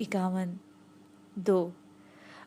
51। 2,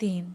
3,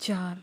4,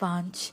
5,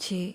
6,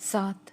7,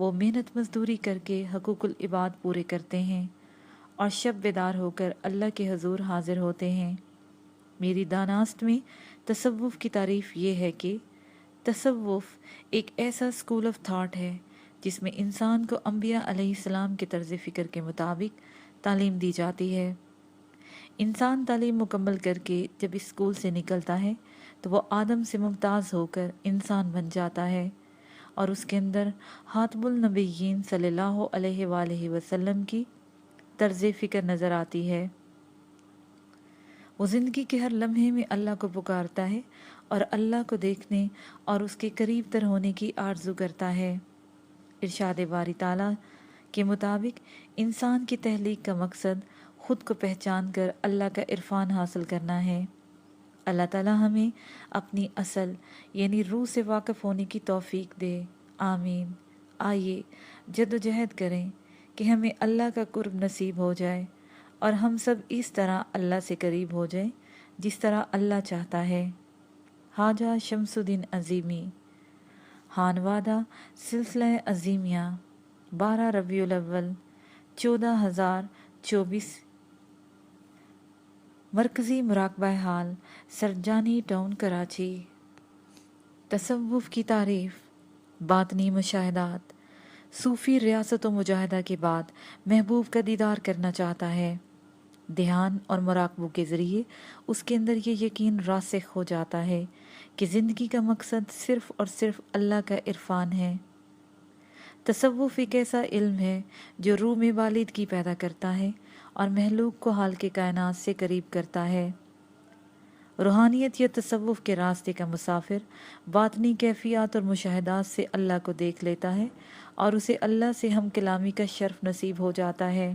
وہ محنت مزدوری کر کے حقوق العباد پورے کرتے ہیں اور شب بیدار ہو کر اللہ کے حضور حاضر ہوتے ہیں۔ میری دانست میں تصوف کی تعریف یہ ہے کہ تصوف ایک ایسا اسکول آف تھاٹ ہے جس میں انسان کو انبیاء علیہ السلام کے طرز فکر کے مطابق تعلیم دی جاتی ہے۔ انسان تعلیم مکمل کر کے جب اس اسکول سے نکلتا ہے تو وہ آدم سے ممتاز ہو کر انسان بن جاتا ہے، اور اس کے اندر خاتم النبیین صلی اللہ علیہ وآلہ وسلم کی طرز فکر نظر آتی ہے۔ وہ زندگی کے ہر لمحے میں اللہ کو پکارتا ہے اور اللہ کو دیکھنے اور اس کے قریب تر ہونے کی آرزو کرتا ہے۔ ارشاد باری تعالیٰ کے مطابق انسان کی تخلیق کا مقصد خود کو پہچان کر اللہ کا عرفان حاصل کرنا ہے۔ اللہ تعالیٰ ہمیں اپنی اصل یعنی روح سے واقف ہونے کی توفیق دے، آمین۔ آئیے جدوجہد کریں کہ ہمیں اللہ کا قرب نصیب ہو جائے اور ہم سب اس طرح اللہ سے قریب ہو جائیں جس طرح اللہ چاہتا ہے۔ خواجہ شمس الدین عظیمی، خانوادہ سلسلہ عظیمیہ، 12 ربیع الاول 14,024، مرکزی مراقبہ حال سرجانی ٹاؤن کراچی۔ تصوف کی تعریف، باطنی مشاہدات۔ صوفی ریاست و مجاہدہ کے بعد محبوب کا دیدار کرنا چاہتا ہے۔ دھیان اور مراقبوں کے ذریعے اس کے اندر یہ یقین راسخ ہو جاتا ہے کہ زندگی کا مقصد صرف اور صرف اللہ کا عرفان ہے۔ تصوف ایک ایسا علم ہے جو روح میں بالادگی پیدا کرتا ہے اور مخلوق کو حال کے کائنات سے قریب کرتا ہے۔ روحانیت یا تصوف کے راستے کا مسافر باطنی کیفیات اور مشاہدات سے اللہ کو دیکھ لیتا ہے اور اسے اللہ سے ہم کلامی کا شرف نصیب ہو جاتا ہے۔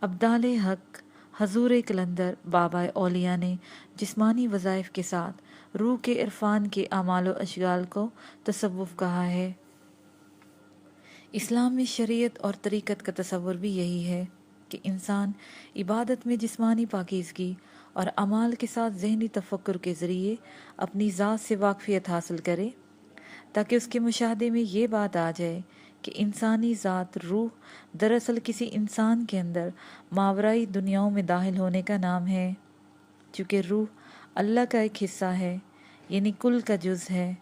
ابدال حق حضور قلندر بابا اولیاء نے جسمانی وظائف کے ساتھ روح کے عرفان کے اعمال و اشغال کو تصوف کہا ہے۔ اسلام میں شریعت اور طریقت کا تصور بھی یہی ہے کہ انسان عبادت میں جسمانی پاکیزگی اور اعمال کے ساتھ ذہنی تفکر کے ذریعے اپنی ذات سے واقفیت حاصل کرے، تاکہ اس کے مشاہدے میں یہ بات آ جائے کہ انسانی ذات روح دراصل کسی انسان کے اندر ماورائی دنیاؤں میں داخل ہونے کا نام ہے۔ چونکہ روح اللہ کا ایک حصہ ہے، یعنی کل کا جز ہے۔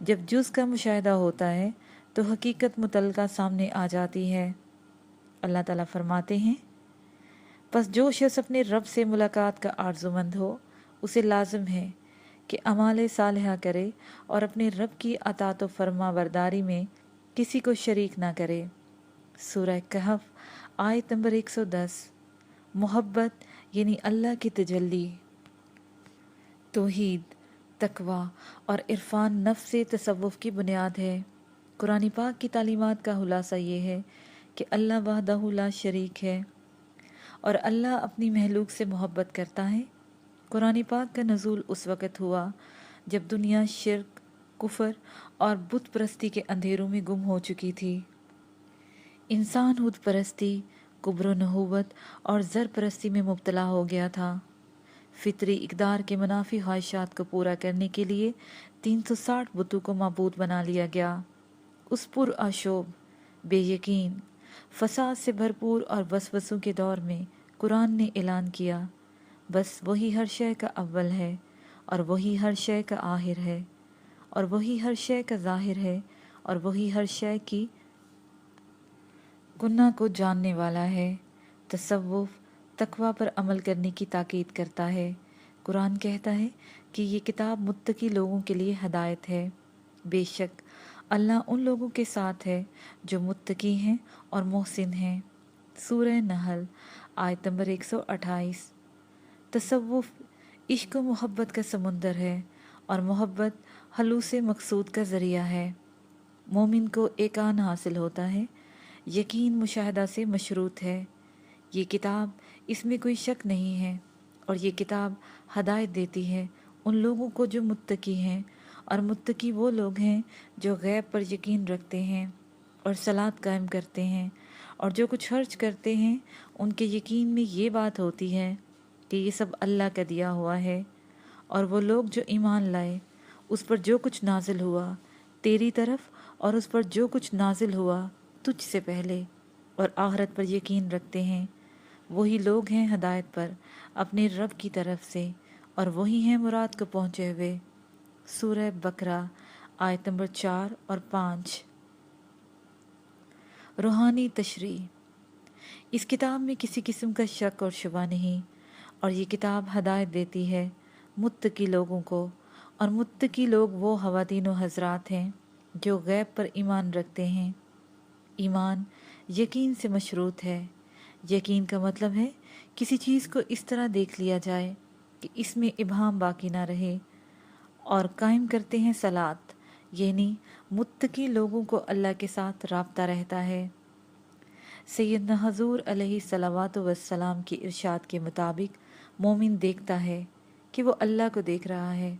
جب جز کا مشاہدہ ہوتا ہے تو حقیقت متعلقہ سامنے آ جاتی ہے۔ اللہ تعالیٰ فرماتے ہیں، پس جو شخص اپنے رب سے ملاقات کا آرزومند ہو اسے لازم ہے کہ اعمال صالحہ کرے اور اپنے رب کی اطاعت و فرما برداری میں کسی کو شریک نہ کرے۔ سورہ کہف آیت نمبر 110۔ محبت یعنی اللہ کی تجلی، توحید، تقوی اور عرفان نفس تصوف کی بنیاد ہے۔ قرآن پاک کی تعلیمات کا خلاصہ یہ ہے کہ اللہ وحدہ لا شریک ہے اور اللہ اپنی مخلوق سے محبت کرتا ہے۔ قرآن پاک کا نزول اس وقت ہوا جب دنیا شرک، کفر اور بت پرستی کے اندھیروں میں گم ہو چکی تھی۔ انسان خود پرستی، کبر و نحوت اور زر پرستی میں مبتلا ہو گیا تھا۔ فطری اقدار کے منافی خواہشات کو پورا کرنے کے لیے 360 بتوں کو معبود بنا لیا گیا۔ اس پر آشوب، بے یقین، فساد سے بھرپور اور وسوسوں کے دور میں قرآن نے اعلان کیا، بس وہی ہر شے کا اول ہے اور وہی ہر شے کا آخر ہے اور وہی ہر شے کا ظاہر ہے اور وہی ہر شے کی گناہ کو جاننے والا ہے۔ تصوف تقوی پر عمل کرنے کی تاکید کرتا ہے۔ قرآن کہتا ہے کہ یہ کتاب متقی لوگوں کے لیے ہدایت ہے۔ بے شک اللہ ان لوگوں کے ساتھ ہے جو متقی ہیں اور محسن ہیں۔ سورہ نحل آیت نمبر 128۔ تصوف عشق و محبت کا سمندر ہے اور محبت خلوص مقصود کا ذریعہ ہے۔ مومن کو ایقان حاصل ہوتا ہے، یقین مشاہدہ سے مشروط ہے۔ یہ کتاب، اس میں کوئی شک نہیں ہے، اور یہ کتاب ہدایت دیتی ہے ان لوگوں کو جو متقی ہیں، اور متقی وہ لوگ ہیں جو غیب پر یقین رکھتے ہیں اور صلاۃ قائم کرتے ہیں، اور جو کچھ خرچ کرتے ہیں ان کے یقین میں یہ بات ہوتی ہے کہ یہ سب اللہ کا دیا ہوا ہے۔ اور وہ لوگ جو ایمان لائے اس پر جو کچھ نازل ہوا تیری طرف اور اس پر جو کچھ نازل ہوا تجھ سے پہلے اور آخرت پر یقین رکھتے ہیں، وہی لوگ ہیں ہدایت پر اپنے رب کی طرف سے، اور وہی ہیں مراد کو پہنچے ہوئے۔ سورہ بقرہ آیت نمبر 4 اور 5۔ روحانی تشریح۔ اس کتاب میں کسی قسم کا شک اور شبہ نہیں، اور یہ کتاب ہدایت دیتی ہے متقی لوگوں کو، اور متقی لوگ وہ خواتین و حضرات ہیں جو غیب پر ایمان رکھتے ہیں۔ ایمان یقین سے مشروط ہے۔ یقین کا مطلب ہے کسی چیز کو اس طرح دیکھ لیا جائے کہ اس میں ابہام باقی نہ رہے، اور قائم کرتے ہیں صلاۃ، یعنی متقی لوگوں کو اللہ کے ساتھ رابطہ رہتا ہے۔ سیدنا حضور علیہ الصلوات والسلام کی ارشاد کے مطابق مومن دیکھتا ہے کہ وہ اللہ کو دیکھ رہا ہے،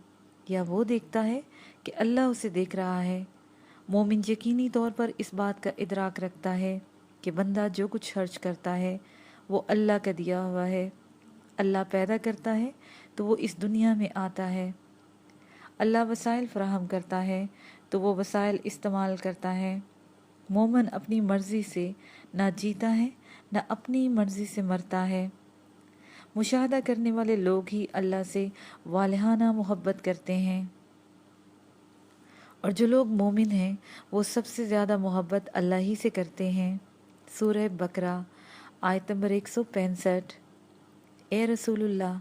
یا وہ دیکھتا ہے کہ اللہ اسے دیکھ رہا ہے۔ مومن یقینی طور پر اس بات کا ادراک رکھتا ہے کہ بندہ جو کچھ خرچ کرتا ہے وہ اللہ کا دیا ہوا ہے۔ اللہ پیدا کرتا ہے تو وہ اس دنیا میں آتا ہے، اللہ وسائل فراہم کرتا ہے تو وہ وسائل استعمال کرتا ہے۔ مومن اپنی مرضی سے نہ جیتا ہے نہ اپنی مرضی سے مرتا ہے۔ مشاہدہ کرنے والے لوگ ہی اللہ سے والہانہ محبت کرتے ہیں، اور جو لوگ مومن ہیں وہ سب سے زیادہ محبت اللہ ہی سے کرتے ہیں۔ سورہ بقرہ آیت نمبر 165۔ اے رسول اللہ،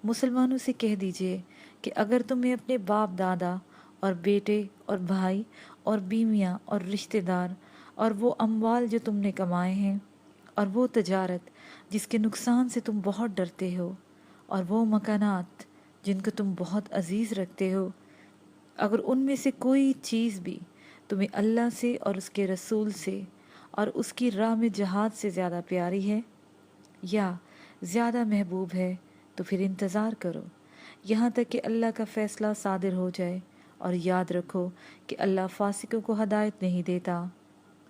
مسلمانوں سے کہہ دیجئے کہ اگر تمہیں اپنے باپ دادا اور بیٹے اور بھائی اور بیویاں اور رشتہ دار اور وہ اموال جو تم نے کمائے ہیں اور وہ تجارت جس کے نقصان سے تم بہت ڈرتے ہو اور وہ مکانات جن کو تم بہت عزیز رکھتے ہو، اگر ان میں سے کوئی چیز بھی تمہیں اللہ سے اور اس کے رسول سے اور اس کی راہ میں جہاد سے زیادہ پیاری ہے یا زیادہ محبوب ہے تو پھر انتظار کرو یہاں تک کہ اللہ کا فیصلہ صادر ہو جائے، اور یاد رکھو کہ اللہ فاسقوں کو ہدایت نہیں دیتا۔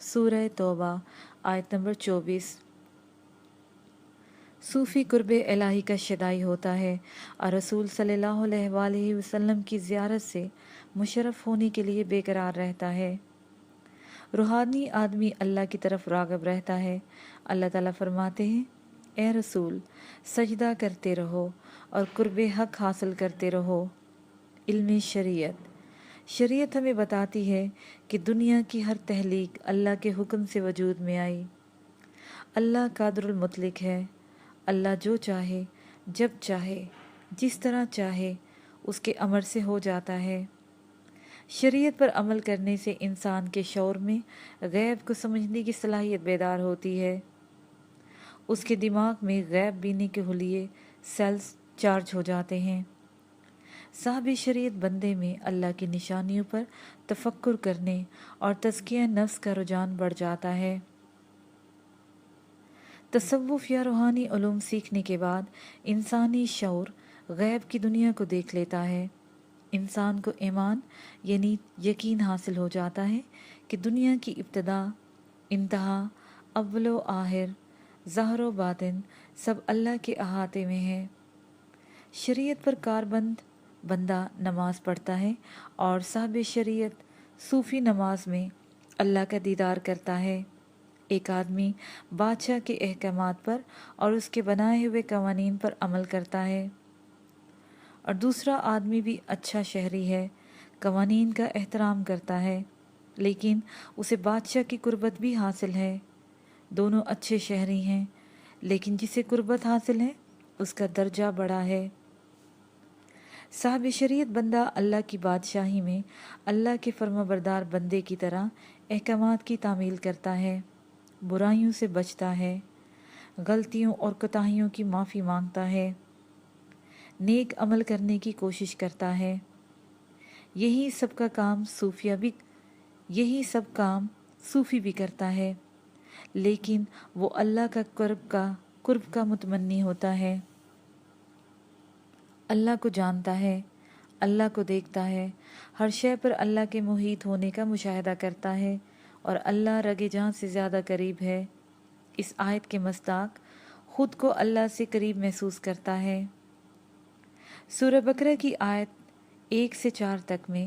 سورہ توبہ آیت نمبر 24۔ صوفی قرب الہی کا شدائی ہوتا ہے اور رسول صلی اللہ علیہ وآلہ وسلم کی زیارت سے مشرف ہونے کے لیے بے قرار رہتا ہے۔ روحانی آدمی اللہ کی طرف راغب رہتا ہے۔ اللہ تعالیٰ فرماتے ہیں، اے رسول سجدہ کرتے رہو اور قرب حق حاصل کرتے رہو۔ علم شریعت۔ شریعت ہمیں بتاتی ہے کہ دنیا کی ہر تخلیق اللہ کے حکم سے وجود میں آئی۔ اللہ قادر المطلق ہے۔ اللہ جو چاہے جب چاہے جس طرح چاہے اس کے امر سے ہو جاتا ہے۔ شریعت پر عمل کرنے سے انسان کے شعور میں غیب کو سمجھنے کی صلاحیت بیدار ہوتی ہے۔ اس کے دماغ میں غیب بینی کے حلیے سیلز چارج ہو جاتے ہیں۔ صاحب شریعت بندے میں اللہ کی نشانیوں پر تفکر کرنے اور تزکیہ نفس کا رجحان بڑھ جاتا ہے۔ تصوف یا روحانی علوم سیکھنے کے بعد انسانی شعور غیب کی دنیا کو دیکھ لیتا ہے۔ انسان کو ایمان یعنی یقین حاصل ہو جاتا ہے کہ دنیا کی ابتدا، انتہا، اول و آخر، ظاہر و باطن سب اللہ کے احاطے میں ہے۔ شریعت پر کاربند بندہ نماز پڑھتا ہے اور صاحب شریعت صوفی نماز میں اللہ کا دیدار کرتا ہے۔ ایک آدمی بادشاہ کے احکامات پر اور اس کے بنائے ہوئے قوانین پر عمل کرتا ہے، اور دوسرا آدمی بھی اچھا شہری ہے، قوانین کا احترام کرتا ہے، لیکن اسے بادشاہ کی قربت بھی حاصل ہے۔ دونوں اچھے شہری ہیں، لیکن جسے قربت حاصل ہے اس کا درجہ بڑا ہے۔ صاحب شریعت بندہ اللہ کی بادشاہی میں اللہ کے فرما بردار بندے کی طرح احکامات کی تعمیل کرتا ہے، برائیوں سے بچتا ہے، غلطیوں اور کوتاہیوں کی معافی مانگتا ہے، نیک عمل کرنے کی کوشش کرتا ہے۔ یہی سب کام صوفی بھی کرتا ہے، لیکن وہ اللہ کا قرب کا متمنی ہوتا ہے۔ اللہ کو جانتا ہے، اللہ کو دیکھتا ہے، ہر شے پر اللہ کے محیط ہونے کا مشاہدہ کرتا ہے، اور اللہ رگ جاں سے زیادہ قریب ہے۔ اس آیت کے مصداق خود کو اللہ سے قریب محسوس کرتا ہے۔ سورہ بقرہ کی آیت 1 سے 4 تک میں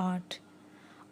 8।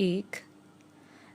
1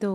2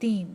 3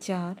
4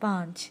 5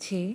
6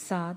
7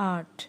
8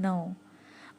9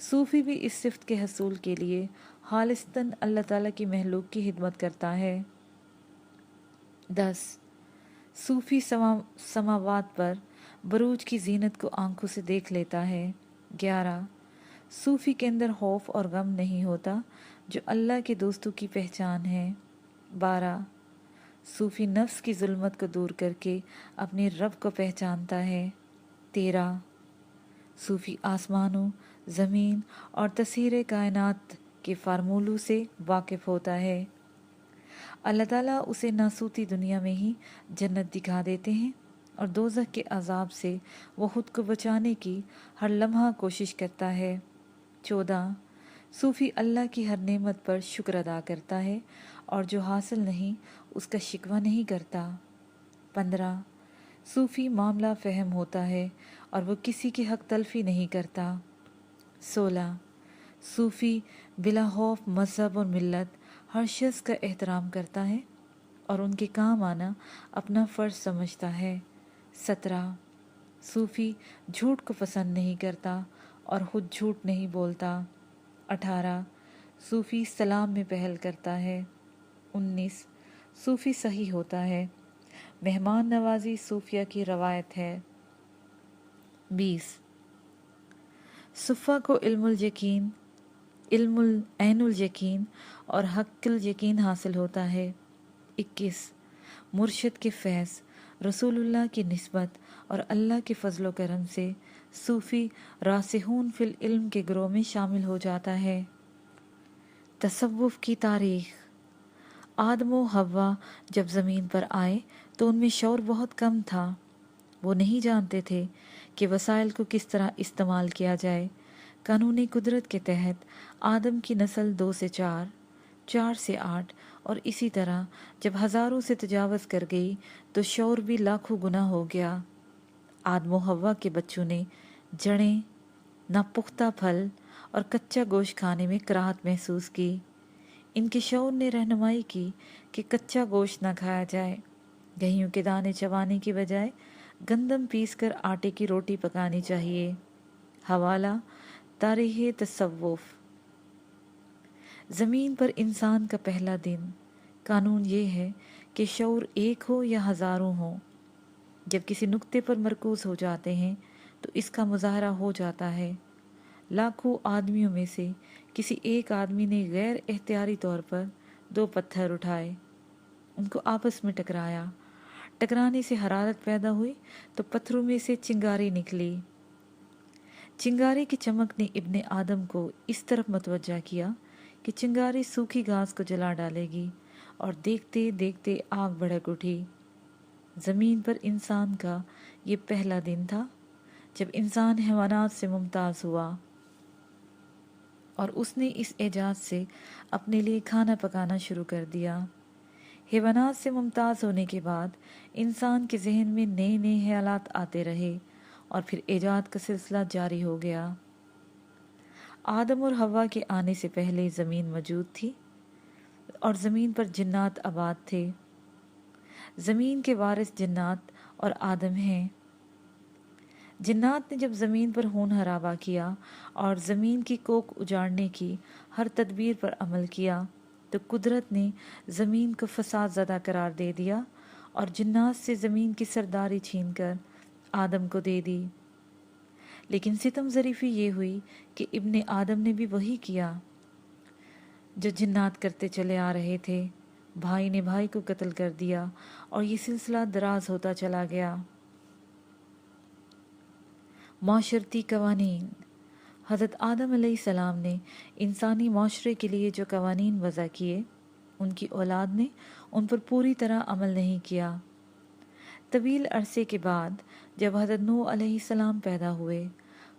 صوفی بھی اس صفت کے حصول کے لیے خالصتاً اللہ تعالیٰ کی مخلوق کی خدمت کرتا ہے۔ 10 صوفی سماوات پر بروج کی زینت کو آنکھوں سے دیکھ لیتا ہے۔ 11 صوفی کے اندر خوف اور غم نہیں ہوتا، جو اللہ کے دوستوں کی پہچان ہے۔ 12 صوفی نفس کی ظلمت کو دور کر کے اپنے رب کو پہچانتا ہے۔ 13 صوفی آسمانوں، زمین اور تسخیر کائنات کے فارمولوں سے واقف ہوتا ہے۔ اللہ تعالیٰ اسے ناسوتی دنیا میں ہی جنت دکھا دیتے ہیں اور دوزخ کے عذاب سے وہ خود کو بچانے کی ہر لمحہ کوشش کرتا ہے۔ 14 صوفی اللہ کی ہر نعمت پر شکر ادا کرتا ہے اور جو حاصل نہیں اس کا شکوہ نہیں کرتا۔ 15 صوفی معاملہ فہم ہوتا ہے اور وہ کسی کی حق تلفی نہیں کرتا۔ 16 صوفی بلا خوف مذہب اور ملت ہر شخص کا احترام کرتا ہے اور ان کے کام آنا اپنا فرض سمجھتا ہے۔ 17 صوفی جھوٹ کو پسند نہیں کرتا اور خود جھوٹ نہیں بولتا۔ 18 صوفی سلام میں پہل کرتا ہے۔ 19 صوفی صحیح ہوتا ہے، مہمان نوازی صوفیہ کی روایت ہے۔ 20 صفہ کو علم عین الیقین اور حق الیقین حاصل ہوتا ہے۔ 21 مرشد کے فیض، رسول اللہ کی نسبت اور اللہ کے فضل و کرم سے صوفی راسخون فی العلم کے گروہ میں شامل ہو جاتا ہے۔ تصوف کی تاریخ۔ آدم و حوا جب زمین پر آئے تو ان میں شعور بہت کم تھا۔ وہ نہیں جانتے تھے کہ وسائل کو کس طرح استعمال کیا جائے۔ قانون قدرت کے تحت آدم کی نسل 2 سے 4، 4 سے 8 اور اسی طرح جب ہزاروں سے تجاوز کر گئی تو شعور بھی لاکھوں گنا ہو گیا۔ آدم و حوا کے بچوں نے جڑیں، ناپختہ پھل اور کچا گوشت کھانے میں کراہت محسوس کی۔ ان کے شعور نے رہنمائی کی کہ کچا گوشت نہ کھایا جائے، گیہوں کے دانے چبانے کی بجائے گندم پیس کر آٹے کی روٹی پکانی چاہیے۔ حوالہ تاریخ تصوف۔ زمین پر انسان کا پہلا دن۔ قانون یہ ہے کہ شعور ایک ہو یا ہزاروں ہوں، جب کسی نقطے پر مرکوز ہو جاتے ہیں تو اس کا مظاہرہ ہو جاتا ہے۔ لاکھوں آدمیوں میں سے کسی ایک آدمی نے غیر اختیاری طور پر 2 پتھر اٹھائے، ان کو آپس میں ٹکرایا، ٹکرانے سے حرارت پیدا ہوئی تو پتھروں میں سے چنگاری نکلی۔ چنگاری کی چمک نے ابن آدم کو اس طرف متوجہ کیا کہ چنگاری سوکھی گھاس کو جلا ڈالے گی، اور دیکھتے دیکھتے آگ بھڑک اٹھی۔ زمین پر انسان کا یہ پہلا دن تھا جب انسان حیوانات سے ممتاز ہوا، اور اس نے اس اعجاز سے اپنے لیے کھانا پکانا شروع کر دیا۔ حیوانات سے ممتاز ہونے کے بعد انسان کے ذہن میں نئے نئے خیالات آتے رہے اور پھر ایجاد کا سلسلہ جاری ہو گیا۔ آدم اور حوا کے آنے سے پہلے زمین موجود تھی اور زمین پر جنات آباد تھے۔ زمین کے وارث جنات اور آدم ہیں۔ جنات نے جب زمین پر خون خرابہ کیا اور زمین کی کوکھ اجاڑنے کی ہر تدبیر پر عمل کیا تو قدرت نے زمین کو فساد زدہ قرار دے دیا اور جنات سے زمین کی سرداری چھین کر آدم کو دے دی۔ لیکن ستم ظریفی یہ ہوئی کہ ابن آدم نے بھی وہی کیا جو جنات کرتے چلے آ رہے تھے۔ بھائی نے بھائی کو قتل کر دیا اور یہ سلسلہ دراز ہوتا چلا گیا۔ معاشرتی قوانین۔ حضرت آدم علیہ السلام نے انسانی معاشرے کے لیے جو قوانین وضع کیے، ان کی اولاد نے ان پر پوری طرح عمل نہیں کیا۔ طویل عرصے کے بعد جب حضرت نوح علیہ السلام پیدا ہوئے،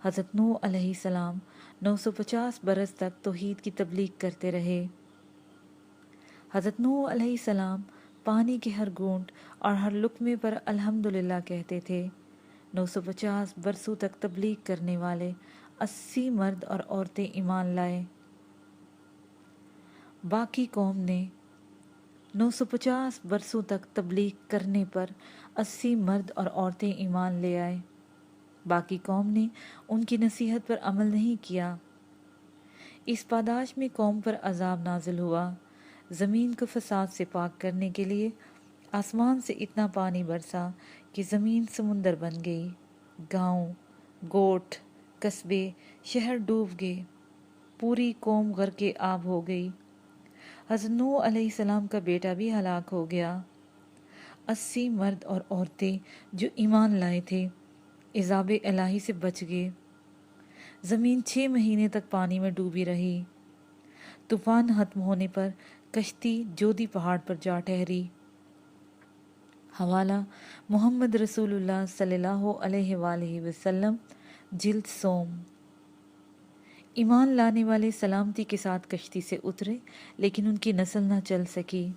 حضرت نوح علیہ السلام 950 برس تک توحید کی تبلیغ کرتے رہے۔ حضرت نوح علیہ السلام پانی کے ہر گھونٹ اور ہر لقمے پر الحمدللہ کہتے تھے۔ 950 برسوں تک تبلیغ کرنے والے 80 مرد اور عورتیں ایمان لائے۔ باقی قوم نے 950 برسوں تک تبلیغ کرنے پر 80 مرد اور عورتیں ایمان لے آئے۔ باقی قوم نے ان کی نصیحت پر عمل نہیں کیا اس پاداش میں قوم پر عذاب نازل ہوا، زمین کو فساد سے پاک کرنے کے لیے آسمان سے اتنا پانی برسا کہ زمین سمندر بن گئی، گاؤں، گوٹھ، قصبے، شہر ڈوب گئے، پوری قوم غرق آب ہو گئی۔ حضرت نوح علیہ السلام کا بیٹا بھی ہلاک ہو گیا۔ 80 مرد اور عورتیں جو ایمان لائے تھے عذاب الہی سے بچ گئے۔ زمین 6 مہینے تک پانی میں ڈوبی رہی۔ طوفان ختم ہونے پر کشتی جودی پہاڑ پر جا ٹھہری۔ حوالہ محمد رسول اللہ صلی اللہ علیہ وآلہ وسلم، جلد سوم۔ ایمان لانے والے سلامتی کے ساتھ کشتی سے اترے لیکن ان کی نسل نہ چل سکی۔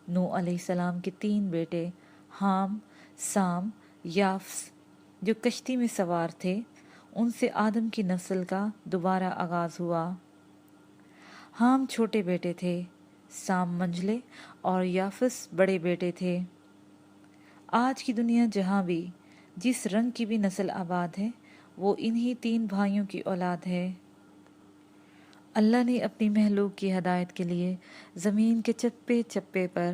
نوح علیہ السلام کے 3 بیٹے حام، سام، یافس جو کشتی میں سوار تھے، ان سے آدم کی نسل کا دوبارہ آغاز ہوا۔ حام چھوٹے بیٹے تھے، سام منجلے اور یافس بڑے بیٹے تھے۔ آج کی دنیا جہاں بھی جس رنگ کی بھی نسل آباد ہے وہ انہی 3 بھائیوں کی اولاد ہے۔ اللہ نے اپنی مخلوق کی ہدایت کے لیے زمین کے چپے چپے پر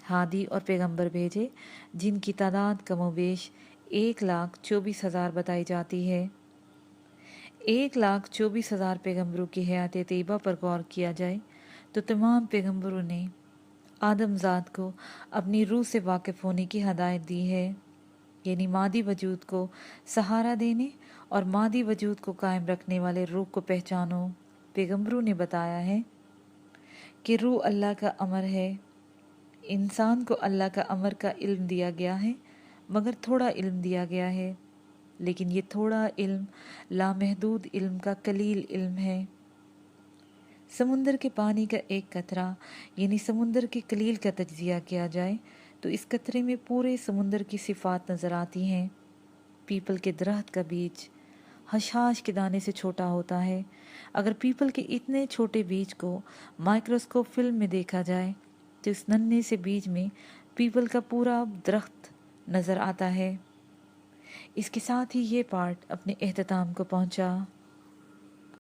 ہادی اور پیغمبر بھیجے، جن کی تعداد کم و بیش 1,24,000 بتائی جاتی ہے۔ 1,24,000 پیغمبروں کی حیات طیبہ پر غور کیا جائے تو تمام پیغمبروں نے آدم ذات کو اپنی روح سے واقف ہونے کی ہدایت دی ہے، یعنی مادی وجود کو سہارا دینے اور مادی وجود کو قائم رکھنے والے روح کو پہچانو۔ پیغمبروں نے بتایا ہے کہ روح اللہ کا امر ہے۔ انسان کو اللہ کا امر کا علم دیا گیا ہے، مگر تھوڑا علم دیا گیا ہے، لیکن یہ تھوڑا علم لامحدود علم کا قلیل علم ہے۔ سمندر کے پانی کا ایک قطرہ یعنی سمندر کے قلیل کا تجزیہ کیا جائے تو اس قطرے میں پورے سمندر کی صفات نظر آتی ہیں۔ پیپل کے درخت کا بیج حشاش کے دانے سے چھوٹا ہوتا ہے۔ اگر پیپل کے اتنے چھوٹے بیج کو مائکروسکوپ فلم میں دیکھا جائے تو اس ننھے سے بیج میں پیپل کا پورا درخت نظر آتا ہے۔ اس کے ساتھ ہی یہ پارٹ اپنے اختتام کو پہنچا۔